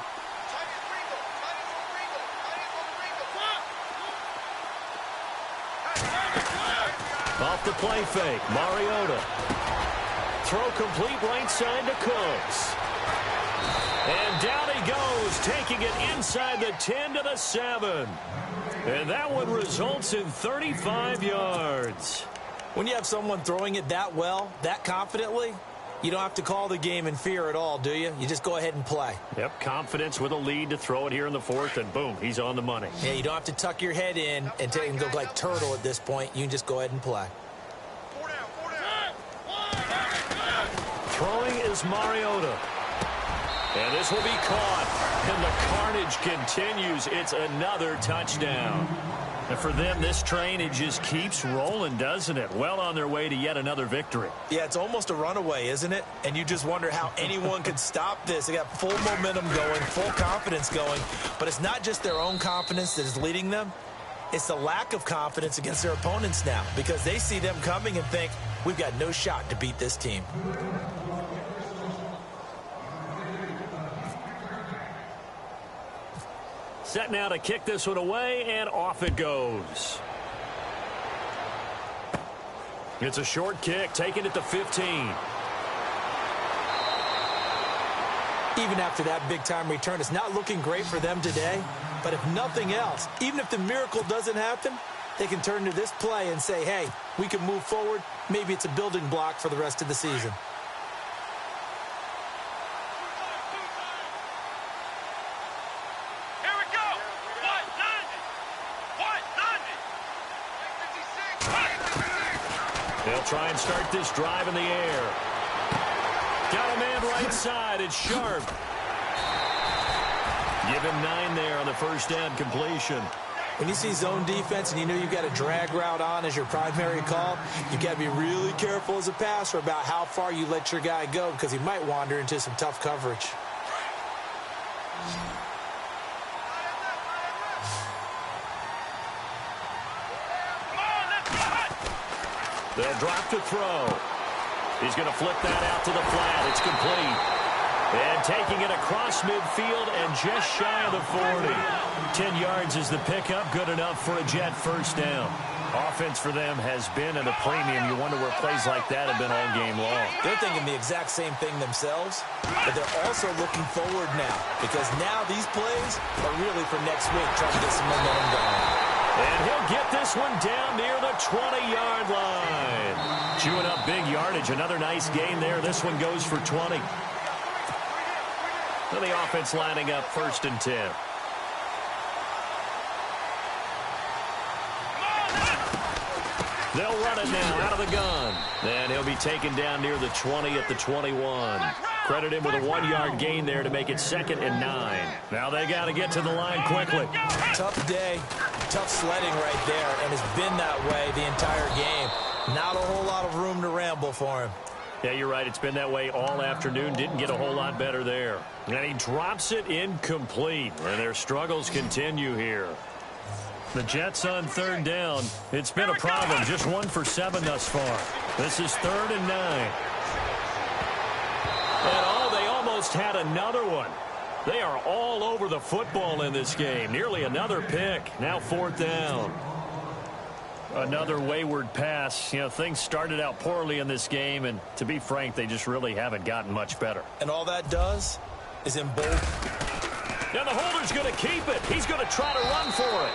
Off the play fake, Mariota. Throw complete right side to Cooks. And down he goes, taking it inside the 10 to the 7. And that one results in 35 yards. When you have someone throwing it that well, that confidently, you don't have to call the game in fear at all, do you? You just go ahead and play. Yep, confidence with a lead to throw it here in the 4th, and boom, he's on the money. Yeah, you don't have to tuck your head in and go like turtle at this point. You can just go ahead and play. Throwing is Mariota. And this will be caught. And the carnage continues. It's another touchdown. And for them, this train, it just keeps rolling, doesn't it? Well on their way to yet another victory. Yeah, it's almost a runaway, isn't it? And you just wonder how anyone could stop this. They got full momentum going, full confidence going. But it's not just their own confidence that is leading them. It's the lack of confidence against their opponents now because they see them coming and think, we've got no shot to beat this team. Set now to kick this one away, and off it goes. It's a short kick, taking it to 15. Even after that big-time return, it's not looking great for them today. But if nothing else, even if the miracle doesn't happen, they can turn to this play and say, hey, we can move forward. Maybe it's a building block for the rest of the season. They'll try and start this drive in the air. Got a man right side. It's Sharp. Give him 9 there on the first down completion. When you see zone defense and you know you've got a drag route on as your primary call, you've got to be really careful as a passer about how far you let your guy go because he might wander into some tough coverage. They'll drop to throw. He's going to flip that out to the flat. It's complete. And taking it across midfield and just shy of the 40. 10 yards is the pickup, good enough for a Jet first down. Offense for them has been at a premium. You wonder where plays like that have been all game long. They're thinking the exact same thing themselves, but they're also looking forward now because now these plays are really for next week, trying to get some momentum going. And he'll get this one down near the 20-yard line. Chewing up big yardage. Another nice gain there. This one goes for 20. And the offense lining up 1st and 10. They'll run it now out of the gun. And he'll be taken down near the 20 at the 21. Credit him with a 1-yard gain there to make it 2nd and 9. Now they got to get to the line quickly. Tough day, tough sledding right there, and it's been that way the entire game. Not a whole lot of room to ramble for him. Yeah, you're right. It's been that way all afternoon. Didn't get a whole lot better there. And he drops it incomplete. And their struggles continue here. The Jets on 3rd down. It's been a problem. Just 1 for 7 thus far. This is 3rd and 9. And they almost had another one. They are all over the football in this game. Nearly another pick. Now 4th down. Another wayward pass. You know, things started out poorly in this game, and to be frank, they just really haven't gotten much better. And all that does is embolden. Now the holder's going to keep it. He's going to try to run for it.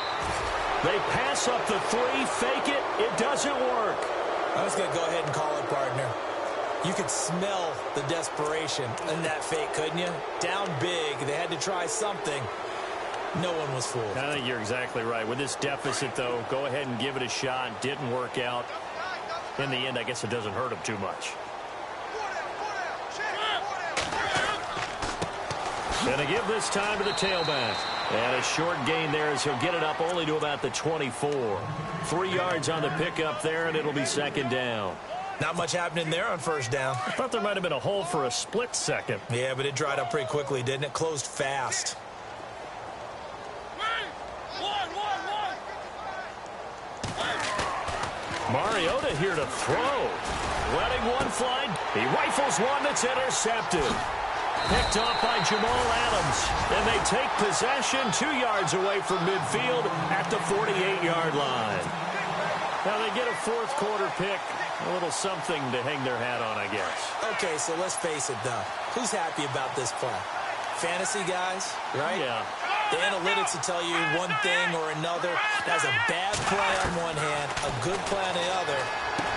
They pass up the 3, fake it. It doesn't work. I was going to go ahead and call it, partner. You could smell the desperation in that fake, couldn't you? Down big. They had to try something. No one was fooled. I think you're exactly right. With this deficit, though, go ahead and give it a shot. Didn't work out. In the end, I guess it doesn't hurt him too much. And to give this time to the tailback. And a short gain there as he'll get it up only to about the 24. 3 yards on the pickup there, and it'll be 2nd down. Not much happening there on 1st down. I thought there might have been a hole for a split second. Yeah, but it dried up pretty quickly, didn't it? Closed fast. Mariota here to throw. Letting one fly. He rifles one that's intercepted. Picked off by Jamal Adams. And they take possession 2 yards away from midfield at the 48-yard line. Now they get a 4th quarter pick. A little something to hang their hat on, I guess. Okay, so let's face it, though. Who's happy about this play? Fantasy guys, right? Yeah. The analytics will tell you one thing or another. That's a bad play on one hand, a good play on the other,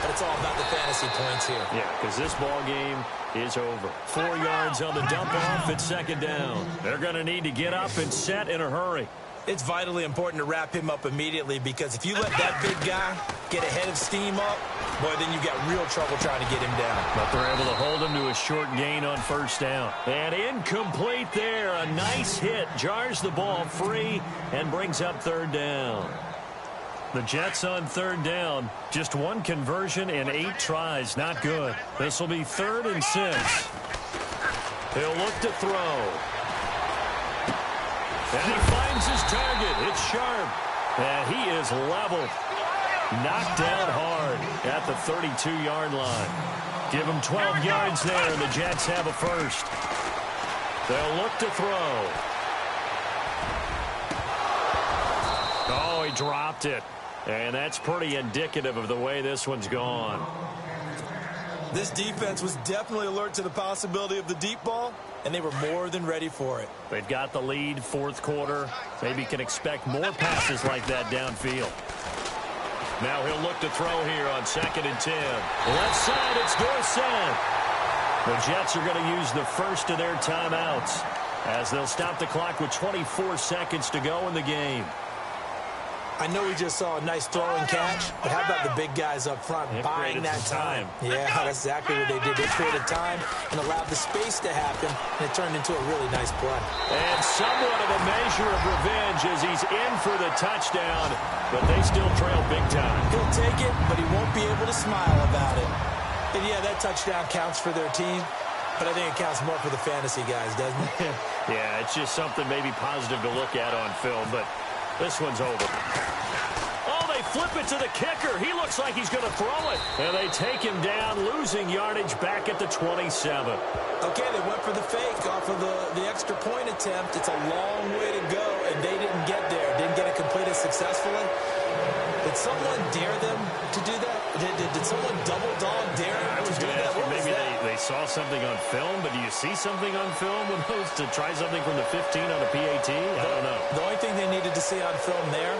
but it's all about the fantasy points here. Yeah, because this ball game is over. 4 yards on the dump off at 2nd down. They're going to need to get up and set in a hurry. It's vitally important to wrap him up immediately because if you let that big guy get a head of steam up, boy, then you got real trouble trying to get him down. But they're able to hold him to a short gain on 1st down. And incomplete there. A nice hit. Jars the ball free and brings up 3rd down. The Jets on 3rd down. Just 1 conversion in 8 tries. Not good. This will be 3rd and 6. He'll look to throw. And he finds his target. It's sharp. And he is level. Knocked down hard at the 32-yard line. Give him 12 yards there, and the Jets have a 1st. They'll look to throw. Oh, he dropped it. And that's pretty indicative of the way this one's gone. This defense was definitely alert to the possibility of the deep ball, and they were more than ready for it. They've got the lead, 4th quarter. Maybe can expect more passes like that downfield. Now he'll look to throw here on 2nd and 10. Left side, it's Dorsett. The Jets are going to use the first of their timeouts as they'll stop the clock with 24 seconds to go in the game. I know we just saw a nice throw and catch, but how about the big guys up front buying that time? Yeah, that's exactly what they did. They created time and allowed the space to happen, and it turned into a really nice play. And somewhat of a measure of revenge as he's in for the touchdown, but they still trail big time. He'll take it, but he won't be able to smile about it. And yeah, that touchdown counts for their team, but I think it counts more for the fantasy guys, doesn't it? Yeah, it's just something maybe positive to look at on film, but this one's over. Oh, they flip it to the kicker. He looks like he's going to throw it. And they take him down, losing yardage back at the 27. Okay, they went for the fake off of the extra point attempt. It's a long way to go, and they didn't get there. Didn't get it completed successfully. Did someone dare them to do that? Did someone double dog dare them to do that? Maybe they saw something on film, but do you see something on film with those to try something from the 15 on a PAT? I don't know. The only thing they needed to see on film there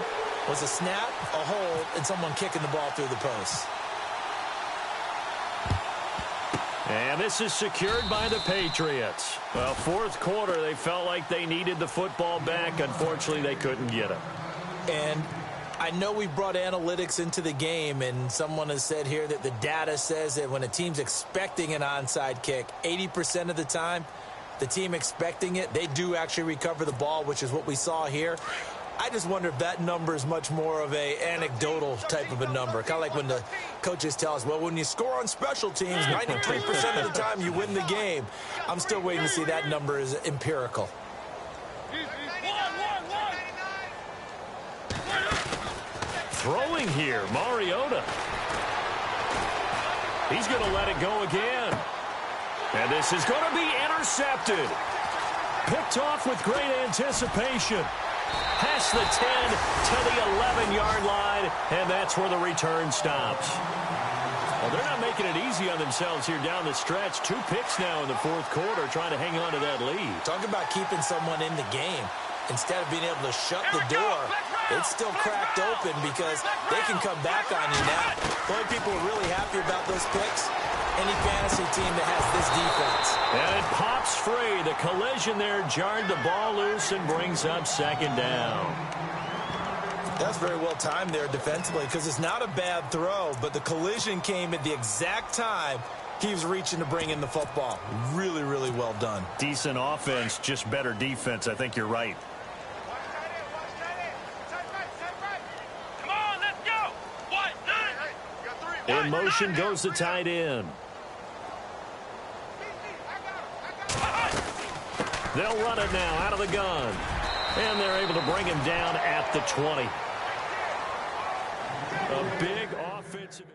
was a snap, a hold, and someone kicking the ball through the post. And this is secured by the Patriots. Well, fourth quarter, they felt like they needed the football back. Unfortunately, they couldn't get it. And I know we brought analytics into the game, and someone has said here that the data says that when a team's expecting an onside kick, 80% of the time, the team expecting it, they do actually recover the ball, which is what we saw here. I just wonder if that number is much more of a anecdotal type of a number. Kind of like when the coaches tell us, well, when you score on special teams, 93% of the time you win the game. I'm still waiting to see that number is empirical. Throwing here, Mariota. He's going to let it go again. And this is going to be intercepted. Picked off with great anticipation. Past the 10 to the 11-yard line, and that's where the return stops. Well, they're not making it easy on themselves here down the stretch. 2 picks now in the fourth quarter, trying to hang on to that lead. Talk about keeping someone in the game. Instead of being able to shut the door, it's still cracked open because they can come back on you now. The only people who are really happy about those picks, any fantasy team that has this defense. And it pops free. The collision there jarred the ball loose and brings up second down. That's very well timed there defensively because it's not a bad throw, but the collision came at the exact time he was reaching to bring in the football. Really, really well done. Decent offense, just better defense. I think you're right. In motion goes the tight end. They'll run it now out of the gun. And they're able to bring him down at the 20. A big offensive...